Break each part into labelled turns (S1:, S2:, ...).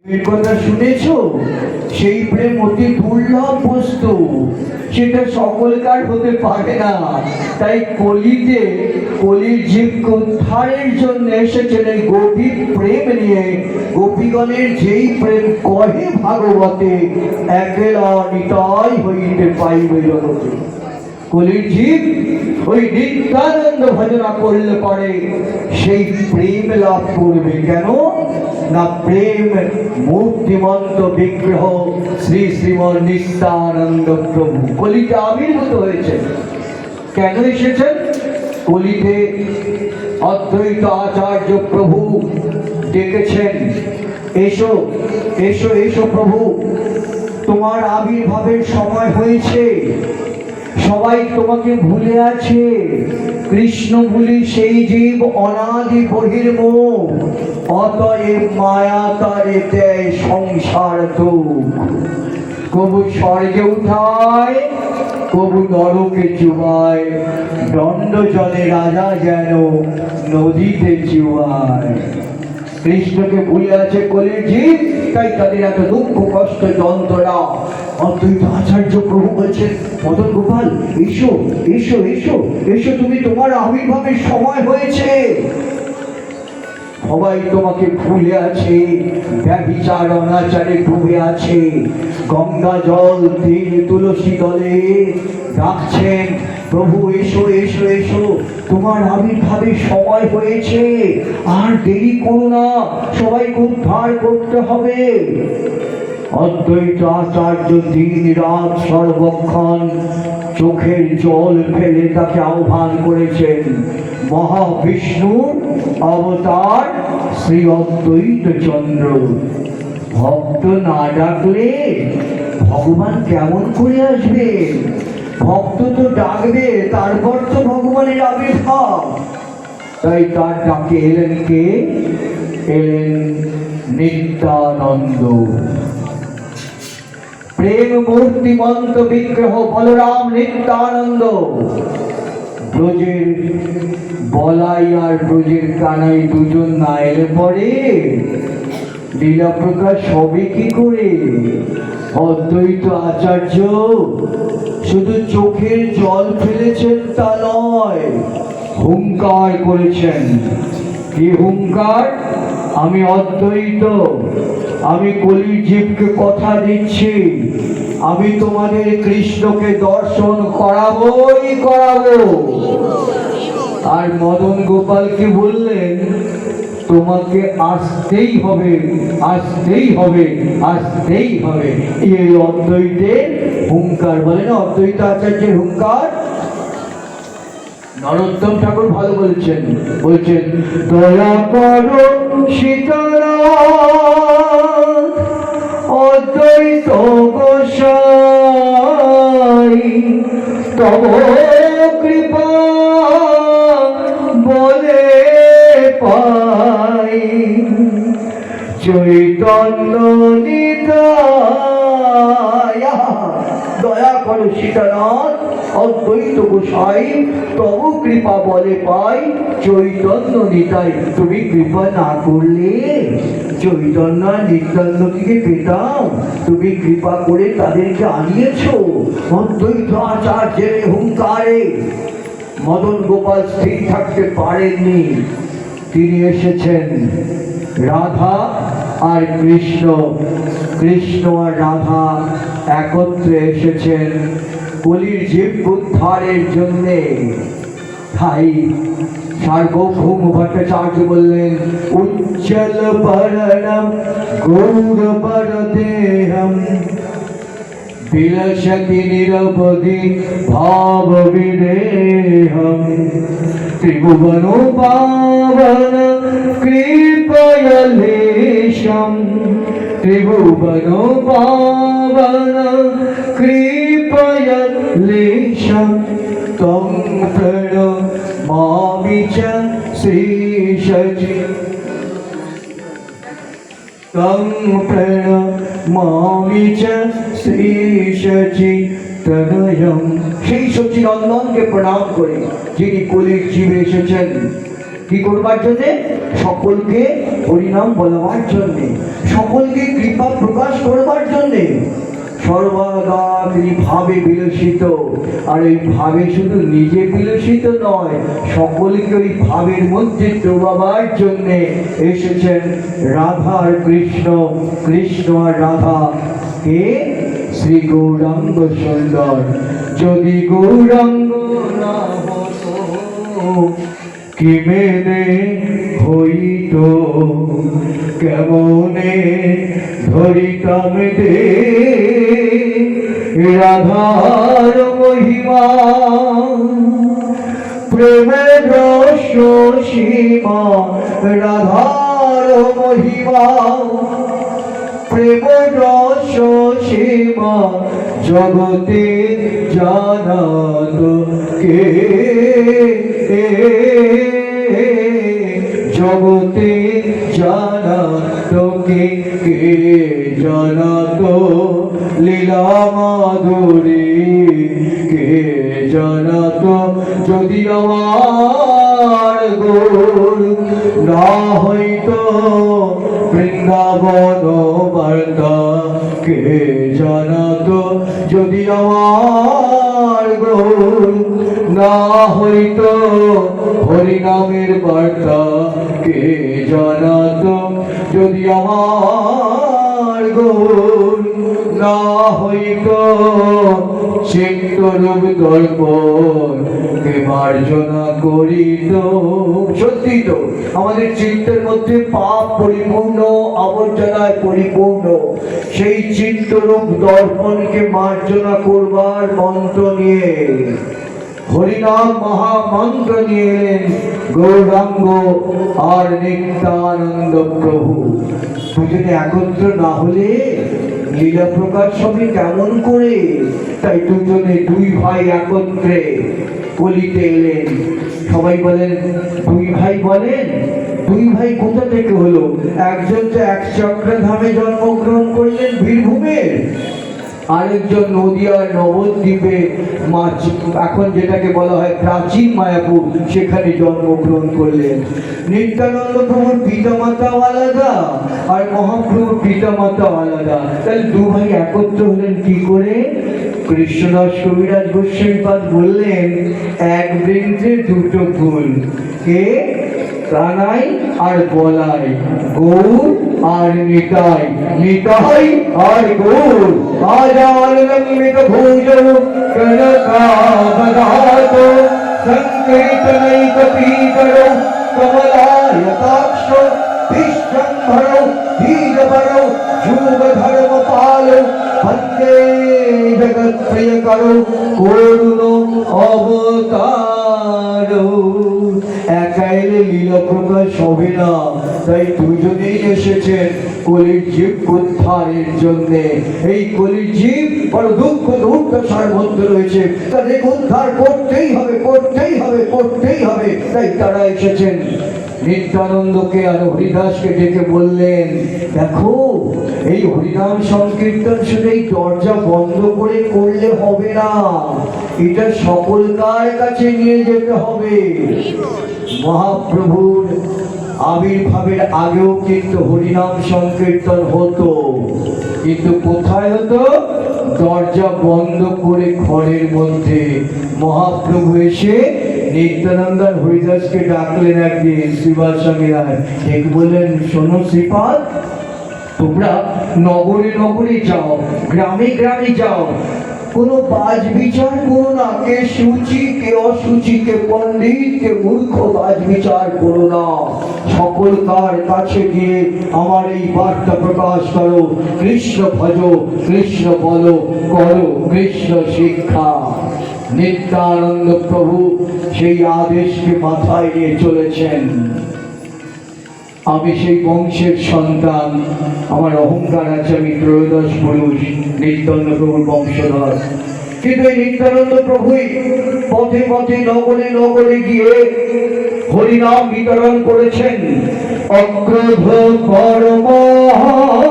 S1: এর কথা শুনেছো? সেই প্রেম অতি দুর্লভ বস্তু, সেটা সকলকার হতে পারে না। তাই কলিতে কলির জীবকে উদ্ধারের জন্য এসেছেন এই গভীর প্রেম নিয়ে। গোপীগণের যেই প্রেম কহে ভাগবতে, একেলা নিতাই হইতে পাইবে জগতে। কলির জীব ওই নিত্যানন্দ ভজনা করলে পরে সেই প্রেম লাভ করবে। কেন না, প্রেম মূর্তিমন্ত বিগ্রহ শ্রী শ্রীমন নিত্যানন্দ প্রভু কলিতে আবির্ভূত হয়েছে। কেন এসেছেন? কলিতে অদ্বৈত আচার্য প্রভু ডেকেছেন, এসো এসো এসো প্রভু, তোমার আবির্ভাবের সময় হয়েছে। সবাই তোমাকে ভুলে আছে। কৃষ্ণ ভুলি সেই জীব অনাদি বহির্মুখ, অতএব মায়া তারে দেয় সংসার দুঃখ। কবু স্বর্গে উঠায়, কবু নরকে চুবায়, দণ্ড জলে রাজা যেন নদীতে চুবায়। কৃষ্ণকে ভুলে আছে কলির জীব, তাই তাদের এত দুঃখ কষ্ট যন্ত্রণা। অদ্বৈত আচার্য প্রভু বলছেন, মদন গোপাল এসো এসো এসো এসো, তুমি তোমার আবির্ভাবের সময় হয়েছে। সবাই তোমাকে ভুলে আছে, ব্যভিচার অনাচারে ডুবে আছে। গঙ্গা জল তিল তুলসী দলে ডাকছেন, প্রভু এসো এসো এসো, তোমার আবির্ভাবের সময় হয়েছে, আর দেরি করো না, সবাইকে উদ্ধার করতে হবে। অদ্বৈত আচার্য দিন রাত সর্বক্ষণ চোখের জল ফেলে তাকে আহ্বান করেছেন। মহাবিষ্ণু অবতার শ্রী অদ্বৈত চন্দ্র। ভক্ত না ডাকলে ভগবান কেমন করে আসবে? ভক্ত তো ডাকবে, তারপর তো ভগবানের আবির্ভাব। তাই তার ডাকে এলেন কে? এলেন নিত্যানন্দ। প্রেম মূর্তিমন্ত বিগ্রহ বলরাম নিত্যানন্দ। ব্রজের বলাই আর ব্রজের কানাই দুজন না এলে পরে লীলা প্রকাশ হবে কি করে? অদ্বৈত আচার্য শুধু চোখের জল ফেলেছেন তা নয়, হুঙ্কার করেছেন। কি হুঙ্কার? আমি অদ্বৈত, আমি কলির জীবকে কথা দিচ্ছি, আমি তোমাদের কৃষ্ণকে দর্শন করাবোই করাবো। আর মদন গোপালকে বললেন, তোমাকে আসতেই হবে আসতেই হবে আসতেই হবে। এই অদ্বৈতের হুঙ্কার, বলে না অদ্বৈত আচার্যের হুঙ্কার। নরোত্তম ঠাকুর ভালো বলছেন, বলছেন দয়া করো শীতলা অদ্বৈত গোসাই, তব কৃপা বলে পাই, চৈতন্য নিতাই। দয়া করো শীতনাথ অদ্বৈত গোসাই, তব কৃপা বলে পাই, চৈতন্য নিতাই। তুমি কৃপা না করলে চৈতন্য নিত্যানন্দকে পেতাম, তুমি কৃপা করে তাদেরকে আনিয়েছ। অদ্বৈত আচার্যের হুঙ্কারে মদন গোপাল স্থির থাকতে পারেননি। তিনি এসেছেন রাধা আর কৃষ্ণ, কৃষ্ণ আর রাধা একত্রে এসেছেন কলির জীব উদ্ধারের জন্যে। তাই সার্বভৌম ভট্টাচার্য বললেন, উজ্জ্বল বরণম গৌর বরদেহম বিলসতি নিরবধি ভাব বিদেহম, ত্রিভুবন পাবন কৃপয়লেশম, ত্রিভুবন পাবন কৃপয়লেশম, তং প্রণমামি চ শ্রীশচি, তং প্রণমামি চ শ্রীশচি তনয়ম। সেই শচী নন্দনকে প্রণাম করে যিনি কলির জীবে এসেছেন কি করবার জন্যে? সকলকে হরিনাম বলবার জন্যে, সকলকে আবির্ভাব প্রকাশ করবার জন্যে সর্বদা তিনি ভাবে বিলসিত। আর এই ভাবে শুধু নিজে বিলসিত নয়, সকলকে ওই ভাবের মধ্যে ডোবাবার জন্যে এসেছেন রাধা আর কৃষ্ণ, কৃষ্ণ আর রাধা। কে? শ্রী গৌরাঙ্গ সুন্দর। যদি গৌরাঙ্গ না হতো কি মেনে হইত, কেমনে ধরিতাম দে রাধার মহিমা। প্রেমের রস সীমা রাধার মহিমা, প্রেমের রস সীমা জগতে জানাত কে? জগতে জানাত কে? কে জানাত লীলা মাধুরী? কে জানাত যদি আমার গোর না হইতো বৃন্দাবন বার্তা? কে জানাতো যদি আমার গোর না হইতো হরিনামের বার্তা? কে জানাতো যদি আমার গোর না হইতো চিত্তরূপ দর্পণ কে মার্জনা করিত? সত্যি তো আমাদের চিত্তের মধ্যে পাপ পরিপূর্ণ, আবর্জনায় পরিপূর্ণ। সেই চিত্তরূপ দর্পণকে মার্জনা করবার মন্ত্র নিয়ে, হরিনাম মহামন্ত্র নিয়ে এলেন গৌরাঙ্গ আর নিত্যানন্দ প্রভু। দুজনে একত্র না হলে লীলা প্রকাশ হবে কেমন করে? তাই দুজনে দুই ভাই একত্রে কলিতে এলেন। সবাই বলেন দুই ভাই, বলেন দুই ভাই কোথা থেকে হলো? একজন তো এক চক্রধামে জন্মগ্রহণ করলেন বীরভূমের, আরেকজন নদিয়ার নবদ্বীপে, এখন যেটাকে বলা হয় প্রাচীন মায়াপুর, সেখানে জন্মগ্রহণ করলেন। নিত্যানন্দ প্রভুর পিতামাতাও আলাদা আর মহাপ্রভুর পিতামাতাও আলাদা। তাহলে দু ভাই একত্র হলেন কি করে? কৃষ্ণদাস কবিরাজ গোস্বামীপাদ বললেন এক বৃন্তে দুটো ফুল। কে? কানাই আর বলাই, গৌর আর নিতাই, নিতাই আর গৌর। আজাল লম্বিত ভুজ কনকাবদাত সংকীর্তনৈক পীতর কমলায়তাক্ষ বিশ্বম্ভর বীরবর যুগ ধর্ম পাল বন্দে জগৎ প্রিয় করো করুণ অবতার। একাইলে লীলা প্রকাশ হবে না, তাই দুজনেই এসেছেন কলির জীব উদ্ধারের জন্য। এই কলির জীব বড় দুঃখ দুর্দশার মধ্যে রয়েছে, তাদের উদ্ধার করতেই হবে, করতেই হবে, করতেই হবে। তাই তারা এসেছেন। নিত্যানন্দকে আর হরিদাসকে ডেকে বললেন, দেখো এই হরিনাম সংকীর্তন শুধু এই দরজা বন্ধ করে করলে হবে না, এটা সকলকার কাছে নিয়ে যেতে হবে। মহাপ্রভুর আবির্ভাবের আগেও কিন্তু হরিনাম সংকীর্তন হতো, কিন্তু কোথায় হতো? দরজা বন্ধ করে ঘরের মধ্যে। মহাপ্রভু এসে নিত্যানন্দ আর হরিদাসকে ডাকলেন একদিন শ্রীবাস স্বামীরায়, ঠিক বললেন, শোনো শ্রীপাদ, তোমরা নগরে নগরে যাও, গ্রামে গ্রামে যাও, কোনো বাজ বিচার করো না, কে সূচি কে অসুচি, কে পণ্ডিত কে মূর্খ, বাজ বিচার করো না। সকলকার কাছে গিয়ে আমার এই বার্তা প্রকাশ করো, কৃষ্ণ ভজো, কৃষ্ণ বলো, করো কৃষ্ণ শিক্ষা। নিত্যানন্দ প্রভু সেই আদেশকে মাথায় নিয়ে চলেছেন। আমি সেই বংশের সন্তান, আমার অহংকার আছে, আমি ত্রয়োদশ পুরুষ, নিত্যানন্দ প্রভুর বংশধর। কিন্তু এই নিত্যানন্দ প্রভুই পথে পথে নগরে নগরে গিয়ে হরিনাম বিতরণ করেছেন। অক্রোধ পরমানন্দ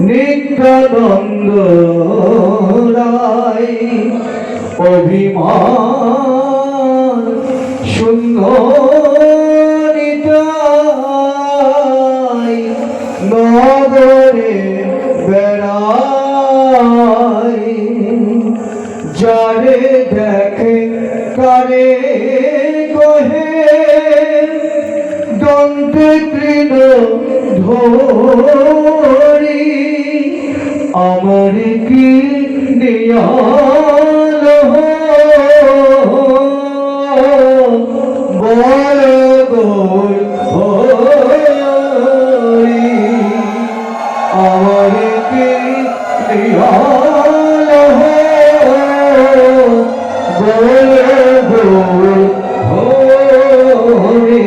S1: নিত্যানন্দ রায়, অভিমান শূন্য নগরে বেড়াই, যারে দেখে কারে কহে দন্তে তৃণ ধরি, আমার কি নিয়াল বল গোল হরি, আমার কি নিয়াল বল গোল হরি।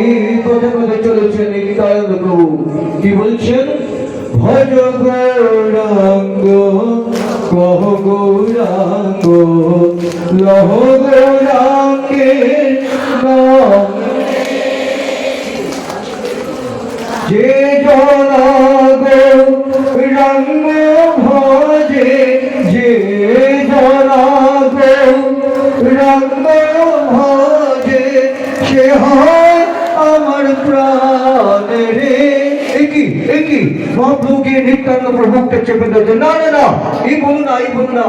S1: কথা কথা চলেছেন নিত্যানন্দ প্রভু, কি বলছেন? ভজ গৌরাঙ্গ কহ গৌরাঙ্গ লহ গৌরাঙ্গের নাম, যে জনা গৌরাঙ্গ ভজে, যে জনা গৌরাঙ্গ ভজে, সে হয় আমার প্রাণের। একই একই মহাপ্রভুকে নিত্যানন্দ প্রভুকে চেপে ধরছে, না না না, এই বলো না, এই বলো না।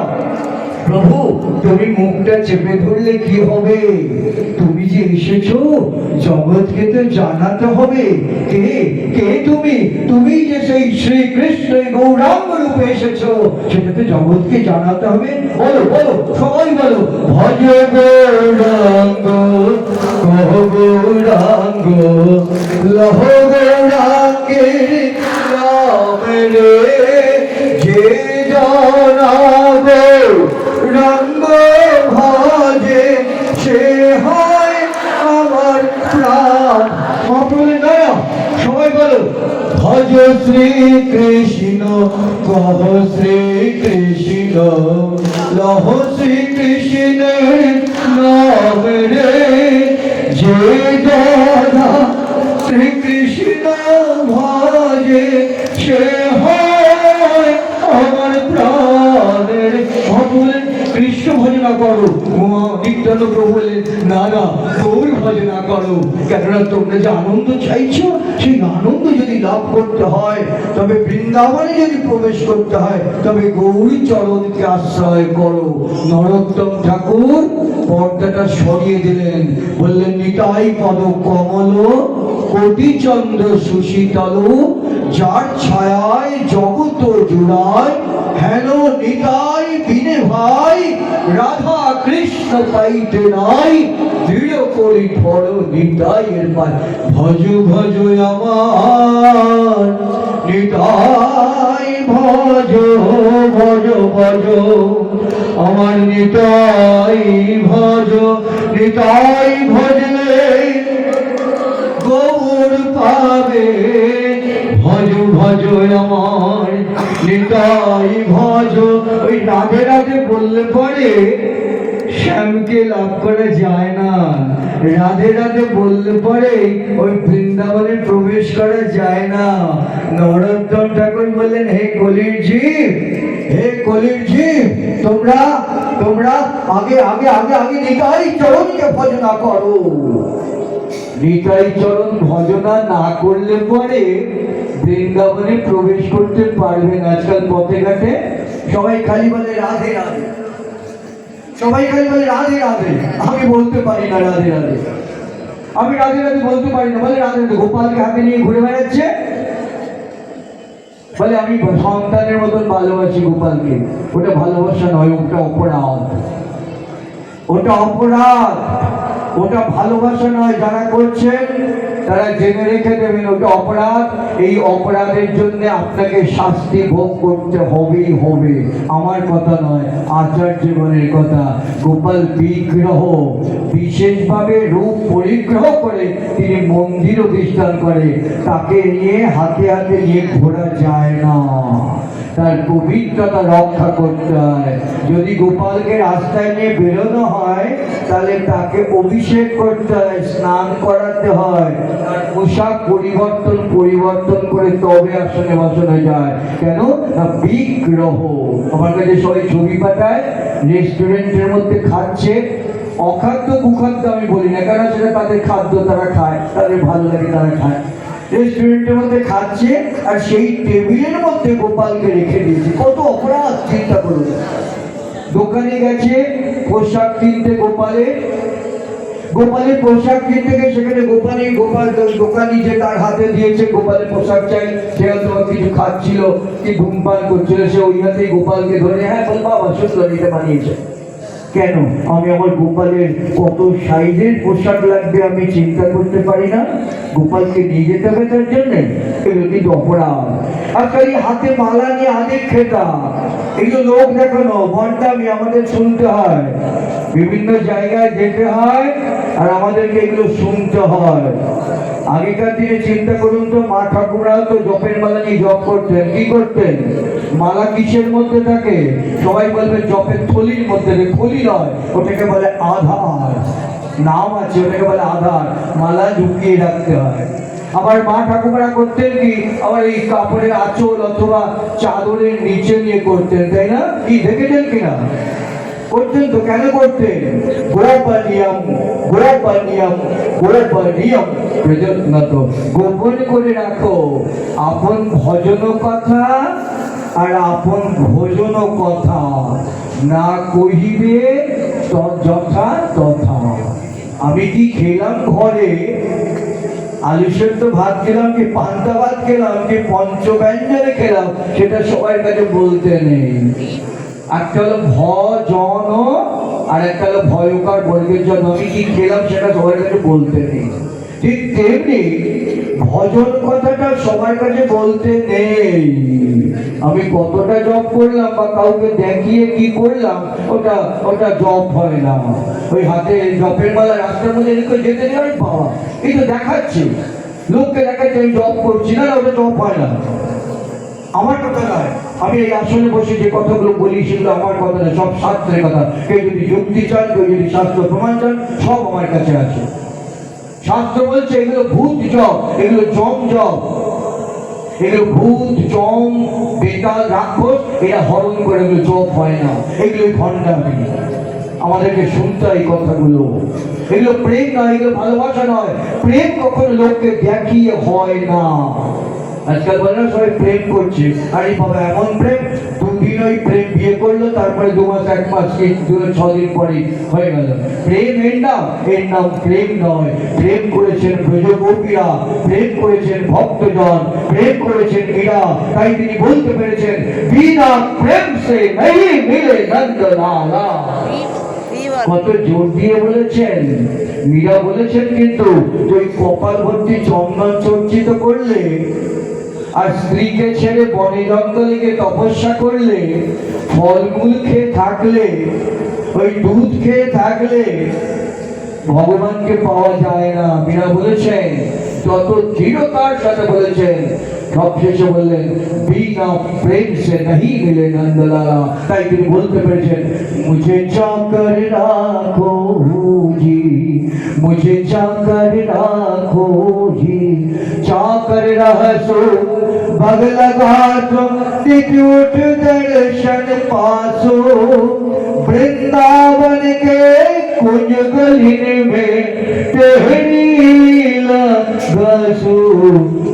S1: প্রভু তুমি মুখটা চেপে ধরলে কি হবে? তুমি যে এসেছো জগৎকে তো জানাতে হবে কে কে তুমি, তুমি যে সেই শ্রীকৃষ্ণ গৌরাঙ্গ রূপে এসেছো সেটা তো জগৎকে জানাতে হবে। বলো বলো, সবাই বলো, ভজ গৌরাঙ্গ কহ গৌরাঙ্গ লহ গৌরাঙ্গের নাম রে, যে জানা রঙ্গ ভজে, সে হয় আমার প্রাণ। মহাপ্রভু নয়, সবাই বলো, ভজ শ্রীকৃষ্ণ কহ শ্রীকৃষ্ণ লহ শ্রীকৃষ্ণের নাম রে, যে জনা শ্রীকৃষ্ণ ভজে, সে হয় আমার প্রাণের। কৃষ্ণ ভজনা করো। নিত্যানন্দ প্রভু বললেন, না না, গৌর ভজনা করো, কেননা তোমরা যে আনন্দ চাইছো সেই আনন্দ যদি লাভ করতে হয়, তবে বৃন্দাবনে যদি প্রবেশ করতে হয়, তবে গৌরী চরণকে আশ্রয় করো। নরোত্তম ঠাকুর পর্দাটা সরিয়ে দিলেন, বললেন, নিতাই পদ কমল কোটি চন্দ্র সুশীতল, যার ছায়ায় জগত জুড়ায়, হেন নিতাই বিনে ভাই রাধা কৃষ্ণ পাইতে নাই, দৃঢ় করি ধর নিতাইয়ের পায়। ভজ ভজ আমার নিতাই, ভজ ভজ ভজ আমার নিতাই, ভজ নিতাই ভজলে গৌর পাবে। ভজ ভজ আমার নিতাই ভজ। ওই রাধে রাধে বললে পরে শ্যামকে লাভ করা যায় না, রাধে রাধে বললে পরে ওই বৃন্দাবনে প্রবেশ করা যায় না। নরোত্তম ঠাকুর বললেন, হে কলির জীব, হে কলির জীব, তোমরা তোমরা আগে আগে আগে আগে নিতাই চরণকে ভজনা করো। নিতাই চরণ ভজনা না করলে পরে বৃন্দাবনে প্রবেশ করতে পারবেন। আজকাল পথে ঘাটে সবাই খালি বলে রাধে রাধে, সবাই খালি বলে রাধে রাধে। আমি বলতে পারি না রাধে রাধে, আমি রাধে রাধে বলতে পারি না, বলে রাধে রাধে। গোপালকে হাতে নিয়ে ঘুরে বেড়াচ্ছে, বলে আমি সন্তানের মতন ভালোবাসি গোপালকে। ওটা ভালোবাসা নয়, ওটা অপরাধ, ওটা অপরাধ, ওটা ভালোবাসা নয়। যারা করছেন তারা জেনে রেখে দেবেন, ওটা অপরাধ। এই অপরাধের জন্য আপনাকে শাস্তি ভোগ করতে হবেই হবে। আমার কথা নয়, আচার জীবনের কথা। গোপাল বিগ্রহ, বিশেষভাবে রূপ পরিগ্রহ করে তিনি মন্দির প্রতিষ্ঠান করে, তাকে নিয়ে হাতে হাতে নিয়ে ঘোরা যায় না, তার পবিত্রতা রক্ষা করতে হয়। যদি গোপালকে রাস্তায় নিয়ে বেরোনো হয় তাহলে তাকে অভিষেক করতে হয়, স্নান করাতে হয়, তার পোশাক পরিবর্তন করে তবে আসনে বসানো যায়। কেন না বিগ্রহ। আমার কাছে সবাই ছবি পাঠায়, রেস্টুরেন্টের মধ্যে খাচ্ছে, অখাদ্য কুখাদ্য আমি বলি না, কারণ সেটা তাদের খাদ্য, তারা খায়, তাদের ভালো লাগে তারা খায়। রেস্টুরেন্টের মধ্যে খাচ্ছে আর সেই টেবিলের মধ্যে গোপালকে রেখে দিয়েছে। কত অপরাধ চিন্তা করুন। দোকানে গেছে পোশাক কিনতে, গোপালের পোশাক কিনতে গিয়ে সেখানে গোপাল দোকানি যে তার হাতে দিয়েছে গোপালের পোশাক চাই, সে হয়তো কিছু খাচ্ছিল কি ধূমপান করছিল, সে ওই হাতেই গোপালকে ধরে, হ্যাঁ বল বাবা সুন্দর এটা বানিয়েছে। কেন আমি আমার গোপালের কত সাইজের পোশাক লাগবে আমি চিন্তা করতে পারি না? গোপালকে নিয়ে যেতে হবে তার জন্যে। এগুলো কিন্তু অপরাধ। আজকাল হাতে মালা নিয়ে আদিক খেতা, এগুলো লোক দেখানো ভণ্ডামি আমাদের শুনতে হয়, বিভিন্ন জায়গায় যেতে হয় আর আমাদেরকে এগুলো শুনতে হয়। আগেকার দিনে চিন্তা করুন তো, মা ঠাকুররাও তো জপের মালা নিয়ে জপ করতেন। কি করতেন? মালা কিসের মধ্যে থাকে? সবাই বলবে জপের থলির মধ্যে। থলি নয়, ওটাকে বলে আধার। নাম আছে, ওটাকে বলে আধার। মালা ঢুকিয়ে রাখতে হয়। আবার মা ঠাকুররা করতেন কি, আবার এই কাপড়ের আঁচল অথবা চাদরের নিচে নিয়ে করতেন, তাই না? কি দেখেছেন কিনা? করতেন তো। কেন করতেন? গোপনীয়ম প্রযত্নত, গোপন করে রাখো আপন ভজন কথা আর আপন ভোজন কথা, না কহিবে যথা তথা। আমি কি খেলাম ঘরে, আলু সেদ্ধ ভাত খেলাম কি পান্তা ভাত খেলাম কি পঞ্চব্যঞ্জনে খেলাম, সেটা সবার কাছে বলতে নেই। একটা হলো ভজন আর একটা হলো ভয়কার বর্গের জন্য। আমি কি খেলাম সেটা সবার কাছে বলতে নেই। ঠিক তেমনি ভজন কথাটা সবার কাছে বলতে নেই। আমি কতটা জপ করলাম বা কাউকে দেখিয়ে কি করলাম, ওটা জপ হয় না। ওই হাতে জপের মালা রাস্তার মধ্যে রেখে যেতে নেই, বাবা এই তো দেখাচ্ছে, লোককে দেখাচ্ছে আমি জপ করছি, না ওটা জপ হয় না। আমার কথা নয়, আমি এই আসনে বসে যে কথাগুলো বলি সেগুলো আমার কথা নয়, সব শাস্ত্রের কথা। কেউ যদি যুক্তি চান, কেউ যদি শাস্ত্র প্রমাণ চান, সব আমার কাছে আছে। শাস্ত্র বলছে এগুলো ভূত জপ, এগুলো জম জপ, এগুলো ভূত জম বেতাল রাক্ষস এরা হরণ করে, এগুলো জপ হয় না, এগুলো ভণ্ডামি। আমাদেরকে শুনতে হয় এই কথাগুলো। এগুলো প্রেম নয়, এগুলো ভালোবাসা নয়। প্রেম কখনো লোককে দেখিয়ে হয় না। আজকাল বলে না সবাই প্রেম করছে, আরে বাবা এমন প্রেম, দুদিন ওই প্রেম বিয়ে করলো, তারপরে 2 মাস 1 মাস 6 দিন পরে হয়ে গেল। প্রেম এর নাম প্রেম নয়। প্রেম করেছেন ব্রজগোপীরা, প্রেম করেছেন ভক্তজন, প্রেম করেছেন মীরা। তাই তিনি বলতে পেরেছেন বিনা প্রেম সে নেই মিলে নন্দলালা। কত জোর দিয়ে বলেছেন, মীরা বলেছেন। কিন্তু ওই কপাল ভর্তি চন্দন চর্চিত করলে আর স্ত্রীকে ছেড়ে বনে জঙ্গলে গিয়ে তপস্যা করলে, ফলমূল খেয়ে থাকলে, ওই দুধ খেয়ে থাকলে ভগবানকে পাওয়া যায় না। মীরা বলেছেন, যত দৃঢ়তার সাথে বলেছেন, সবশেষে বললেন বিনা প্রেম সে নাহি মিলে নন্দলালা। তাই তিনি বলতে পেরেছেন মুঝে চাকর রাখো জি, मुझे चाकर राखो जी, चाकर रहसो भग लगा तुम उठ दर्शन पासो, वृंदावन के कुंज गलिन में टहरी लगसो,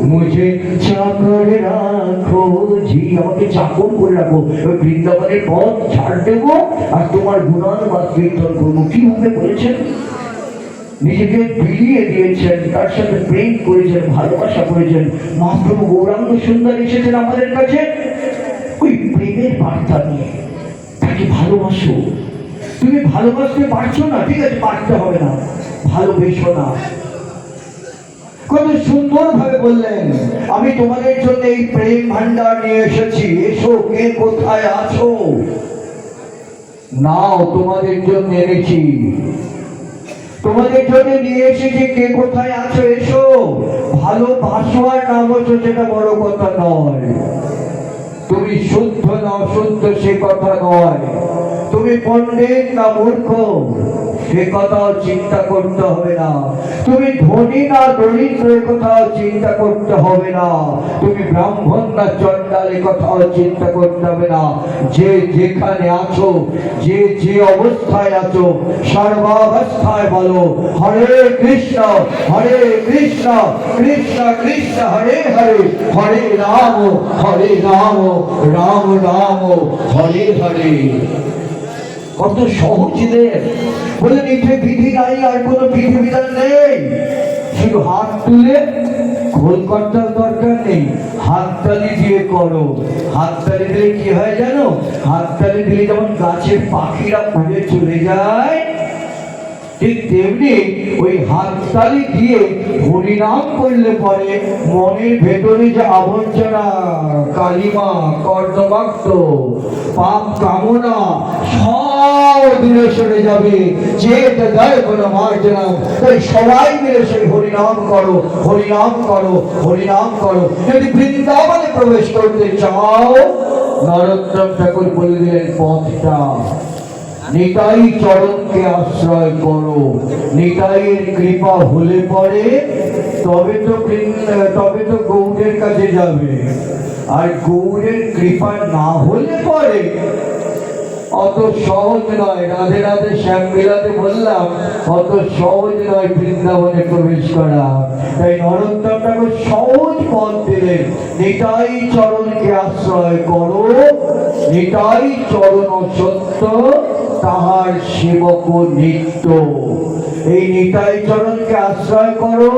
S1: मुझे चाकर राखो जी। আমাকে চাকর করে রাখো, বৃন্দাবনের পথ ছাড় দেবো আর তোমার গুণানুবাদ কীর্তন করবো। কিভাবে বলেছেন? নিজেকে বিলিয়ে দিয়েছেন, তার সাথে প্রেম করেছেন, ভালোবাসা করেছেন। মহাপ্রভু গৌরাঙ্গ সুন্দর এসেছেন আমাদের কাছে ওই প্রেমের বার্তা নিয়ে। তাকে ভালোবাসো। তুমি ভালোবাসতে পারছো না, ঠিক আছে, পারতে হবে না, ভালোবেসো না। কত সুন্দর ভাবে বললেন, আমি তোমাদের জন্য এই প্রেম ভান্ডার নিয়ে এসেছি, এসো কে কোথায় আছো, নাও তোমাদের জন্য এনেছি, তোমাদের জন্য নিয়ে এসেছি, কে কোথায় আছো এসো। ভালোবাসো আর না বসো সেটা বড় কথা নয়, তুমি শুদ্ধ না অশুদ্ধ সে কথা নয়, তুমি পণ্ডিত না মূর্খ সে কথাও চিন্তা করতে হবে না। তুমি ধনী না দরিদ্র এ কথাও চিন্তা করতে হবে না। তুমি ব্রাহ্মণ না চণ্ডাল এ কথাও চিন্তা করতে হবে না। যে যেখানে আছো, যে যে অবস্থায় আছো, সর্বাবস্থায় বলো হরে কৃষ্ণ কৃষ্ণ কৃষ্ণ হরে হরে, হরে রাম রাম রাম হরে হরে। কত সহজ দেন বলে নিচে বিধি নাই, আর কোনো বিধি বিধান নেই। শুধু হাত তুলে খোল কর্তার দরকার নেই, হাততালি দিয়ে করো। হাততালি দিলে কি হয় জানো? হাততালি দিলে যেমন গাছের পাখিরা উড়ে চলে যায়, ঠিক তেমনি ওই হাততালি দিয়ে হরিনাম করলে পরে মনের ভেতরে যে আবর্জনা, কালিমা, কর্দমাক্ত, পাপ কামনা সব দূরে সরে যাবে। যে দেয় কোনো মার্জনা। তাই সবাই মিলে সেই হরিনাম করো, হরিনাম করো, হরিনাম করো। যদি বৃন্দাবনে প্রবেশ করতে চাও, নরোত্তম ঠাকুর বলে দিলেন পথটা, নিতাই চরণকে আশ্রয় করো। নিতাইয়ের কৃপা হলে পরে তবে তো গৌড়ের কাছে যাবে। আর গৌড়ের কৃপা না হলে পরে অত সহজ নয়। রাধে রাধে শ্যাম বিলাতে বললাম, অত সহজ নয় বৃন্দাবনে প্রবেশ করা। তাই নরোত্তম ঠাকুর সহজ পথ দিলেন, নিতাই চরণকে আশ্রয় করো। নিতাই চরণ সত্য, তাহার সেবক নিত্য। এই নিতাই চরণকে আশ্রয় করো,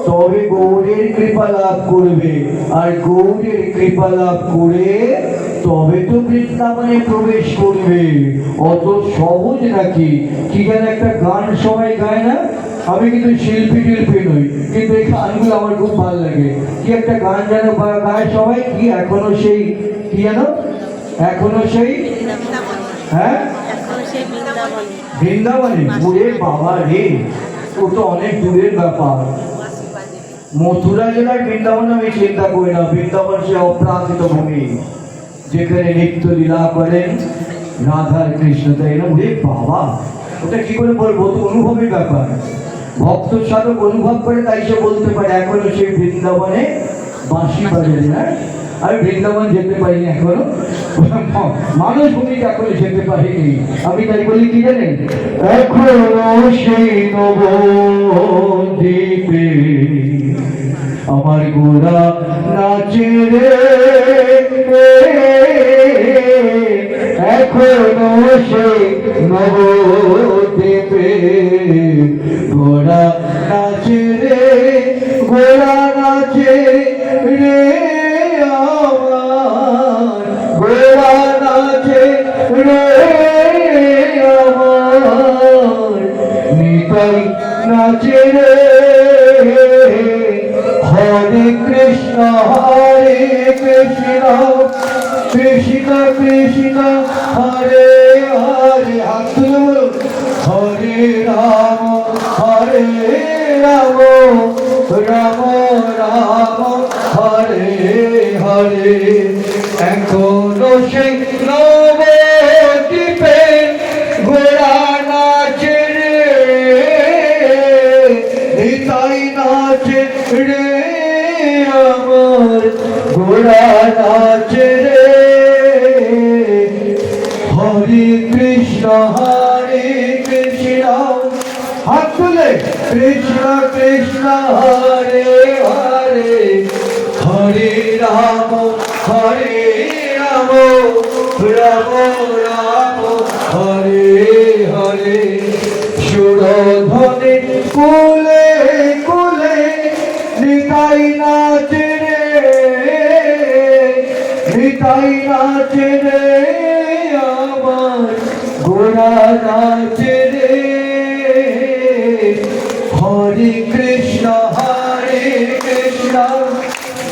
S1: তবে গৌরের কৃপা লাভ করবে। আর গৌরের কৃপা লাভ করে তবে তো বৃন্দাবনে প্রবেশ করবে। অত সহজ নাকি? কি যেন একটা গান সবাই গায় না? আমি কিন্তু শিল্পী টিল্পী নই, কিন্তু এই গানগুলো আমার খুব ভালো লাগে। কি একটা গান যেন গায় সবাই, কি এখনো সেই, কি যেন এখনো সেই, হ্যাঁ বৃন্দাবনে। ওরে বাবা রে, ও তো অনেক দূরের ব্যাপার। মথুরা জেলার বৃন্দাবন আমি চিন্তা করি না। বৃন্দাবন সে অপ্রাকৃত ভূমি, যেখানে নিত্য লীলা করেন রাধার কৃষ্ণ। তাই না? ওরে বাবা, ওটা কি করে বলবো, তো অনুভবের ব্যাপার। ভক্ত সাধক অনুভব করে, তাই সে বলতে পারে এখনো সেই বৃন্দাবনে বাঁশি বাজে না। আমি বৃন্দাবন যেতে পারিনি এখনো, মানুষ ভূমিকা এখনো যেতে পারিনি। আমি তাই বলি কি জানেন, এখনো সেই নবদ্বীপে আমার গোরা নাচে রে, এখনো সেই নবদ্বীপে গোরা নাচে রে, গোরা নাচে রে আমার, গোরা নাচে রে আমার, নিতাই নাচে রে। হরে কৃষ্ণ কৃষ্ণ কৃষ্ণ হরে হরে। হাত তুলে বলো হরে রাম রাম রাম হরে হরে। এখনো সেই নবদ্বীপে গোরা নাচে রে, নিতাই নাচে রে আমার, গোরা নাচে রে। হরে কৃষ্ণ হাত তুলে কৃষ্ণ কৃষ্ণ হরে হরে, হরে রাম রাম রাম রাম হরে হরে। সুরধনে কুলে কুলে নিতাই নাচে রে, নিতাই নাচে রে আমার, গোরা নাচে রে। হরে কৃষ্ণ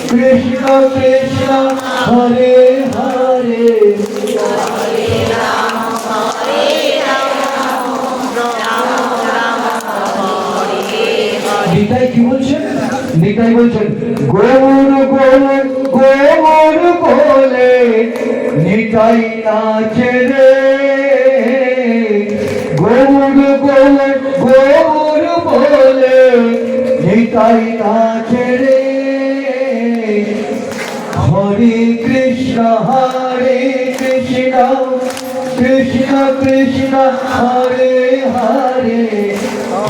S1: কৃষ্ণ কৃষ্ণ হরে হরে, নিতাই কি বলছেন? নিতাই বলছেন গৌর গৌর গৌর বলে নিতাই নাচে রে, গৌর গৌর নিতাই নাচে রে হরে কৃষ্ণ কৃষ্ণ কৃষ্ণ হরে হরে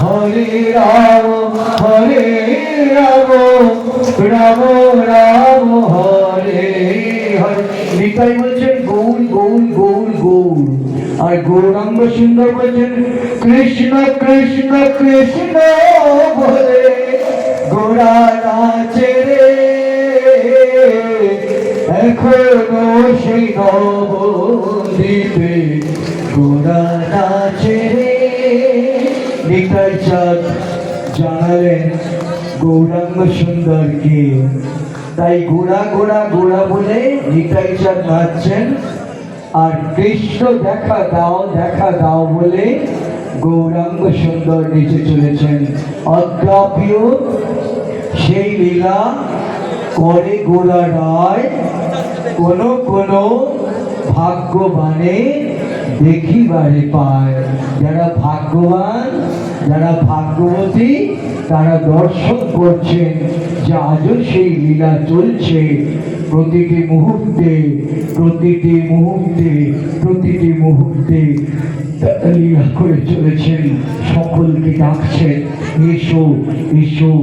S1: হরে রাম রাম রাম হরে হরে। নিতাই বলছেন গৌর গৌর গৌর গৌর, আর গৌরাঙ্গ সুন্দর বলছেন কৃষ্ণ কৃষ্ণ কৃষ্ণ বলে গোরা নাচে রে এখনো সেই নবদ্বীপে গোরা নাচে রে। নিতাই চাঁদ জানালেন গৌরাঙ্গ সুন্দরকে, তাই গোড়া গোড়া গোড়া বলে নিতাই চাঁদ নাচছেন, আর কৃষ্ণ দেখা দাও বলে গৌরাঙ্গ সুন্দর নিচে চলেছেন। অদ্যাপিও সেই লীলা করে গোড়া রায়, কোন ভাগ্যবানে দেখিবারে পায়। যারা ভাগ্যবান, যারা ভাগ্যবতী, তারা দর্শন করছেন যে আজও সেই লীলা চলছে। প্রতিটি মুহূর্তে লীলা করে চলেছেন, সকলকে ডাকছেন এসো এসো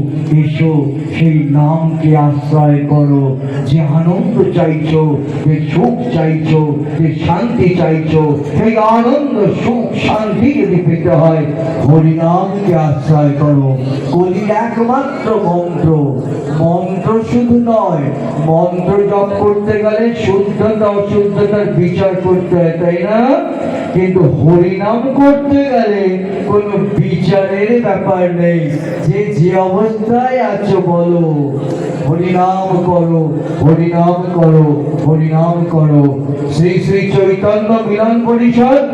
S1: এসো, সেই নামকে আশ্রয় করো। যে আনন্দ চাইছো, যে সুখ চাইছো, যে শান্তি চাইছো, সেই আনন্দ সুখ শান্তি যদি পেতে হয় হরিনামকে আশ্রয় করো। কলির একমাত্র মন্ত্র শুধু নয়, মন্ত্র জপ করতে গেলে শুদ্ধতা অশুদ্ধতার বিচার করতে হয়, তাই না? কিন্তু হরিনাম করতে গেলে কোনো বিচারের ব্যাপার নেই। যে অবস্থায় আছো বলো হরিনাম করো, হরিনাম করো, হরিনাম করো। শ্রী শ্রী চৈতন্য মিলন পরিষদ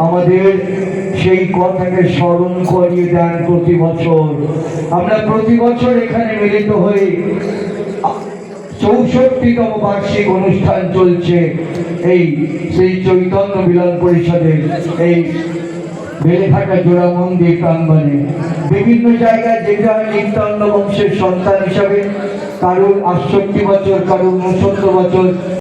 S1: আমাদের সেই কথাকে স্মরণ করিয়ে দেন প্রতি বছর। আমরা প্রতি বছর এখানে মিলিত হই। 64তম বার্ষিক অনুষ্ঠান চলছে এই সেই চৈতন্য মিলন পরিষদের এই বেলেঘাটা জোড়া মন্দির প্রাঙ্গণে। বিভিন্ন জায়গায় যেটা নিত্যান্ন বংশের সন্তান হিসাবে কারোর 68 বছর, কারোর 69 বছর,